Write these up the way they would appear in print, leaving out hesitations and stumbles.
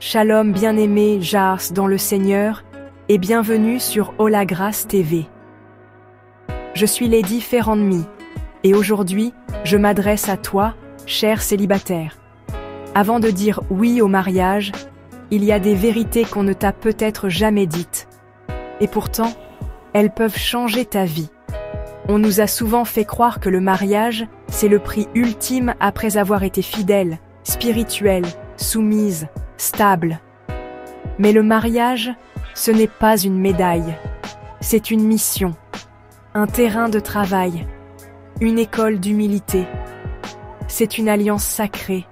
Shalom bien-aimés Jars dans le Seigneur et bienvenue sur Hola Grace TV. Je suis Lady Ferrandmi et aujourd'hui, je m'adresse à toi, cher célibataire. Avant de dire oui au mariage, il y a des vérités qu'on ne t'a peut-être jamais dites. Et pourtant, elles peuvent changer ta vie. On nous a souvent fait croire que le mariage, c'est le prix ultime après avoir été fidèle, spirituel, soumise, stable. Mais le mariage, ce n'est pas une médaille. C'est une mission, un terrain de travail, une école d'humilité. C'est une alliance sacrée,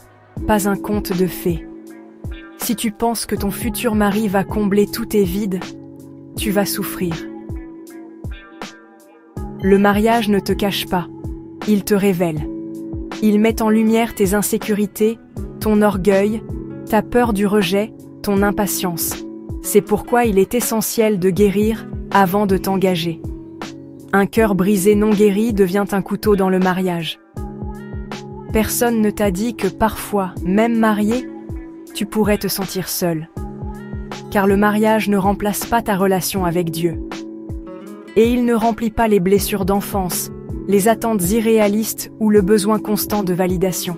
pas un conte de fées. Si tu penses que ton futur mari va combler tous tes vides, tu vas souffrir. Le mariage ne te cache pas, il te révèle. Il met en lumière tes insécurités, ton orgueil, ta peur du rejet, ton impatience. C'est pourquoi il est essentiel de guérir avant de t'engager. Un cœur brisé non guéri devient un couteau dans le mariage. Personne ne t'a dit que parfois, même marié, tu pourrais te sentir seul. Car le mariage ne remplace pas ta relation avec Dieu. Et il ne remplit pas les blessures d'enfance, les attentes irréalistes ou le besoin constant de validation.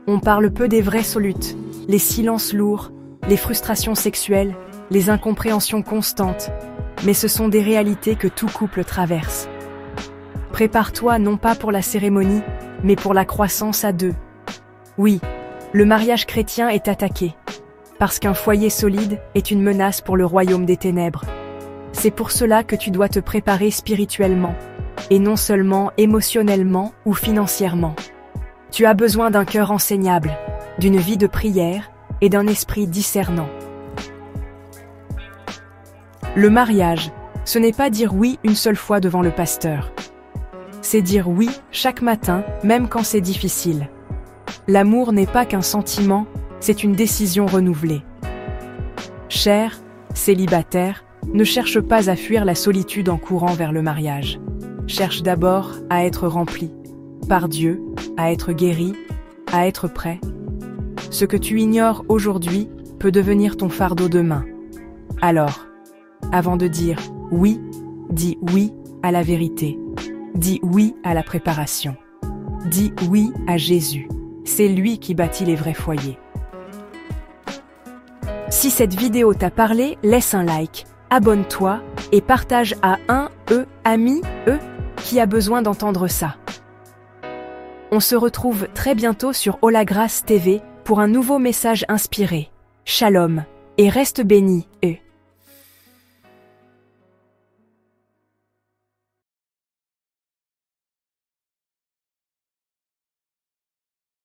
On parle peu des vraies luttes, les silences lourds, les frustrations sexuelles, les incompréhensions constantes, mais ce sont des réalités que tout couple traverse. Prépare-toi non pas pour la cérémonie, mais pour la croissance à deux. Oui, le mariage chrétien est attaqué, parce qu'un foyer solide est une menace pour le royaume des ténèbres. C'est pour cela que tu dois te préparer spirituellement, et non seulement émotionnellement ou financièrement. Tu as besoin d'un cœur enseignable, d'une vie de prière et d'un esprit discernant. Le mariage, ce n'est pas dire oui une seule fois devant le pasteur. C'est dire oui chaque matin, même quand c'est difficile. L'amour n'est pas qu'un sentiment, c'est une décision renouvelée. Cher célibataire, ne cherche pas à fuir la solitude en courant vers le mariage. Cherche d'abord à être rempli par Dieu, à être guéri, à être prêt. Ce que tu ignores aujourd'hui peut devenir ton fardeau demain. Alors, avant de dire oui, dis oui à la vérité. Dis oui à la préparation. Dis oui à Jésus. C'est lui qui bâtit les vrais foyers. Si cette vidéo t'a parlé, laisse un like, abonne-toi et partage à un ami qui a besoin d'entendre ça. On se retrouve très bientôt sur Hola Grace TV pour un nouveau message inspiré. Shalom et reste béni.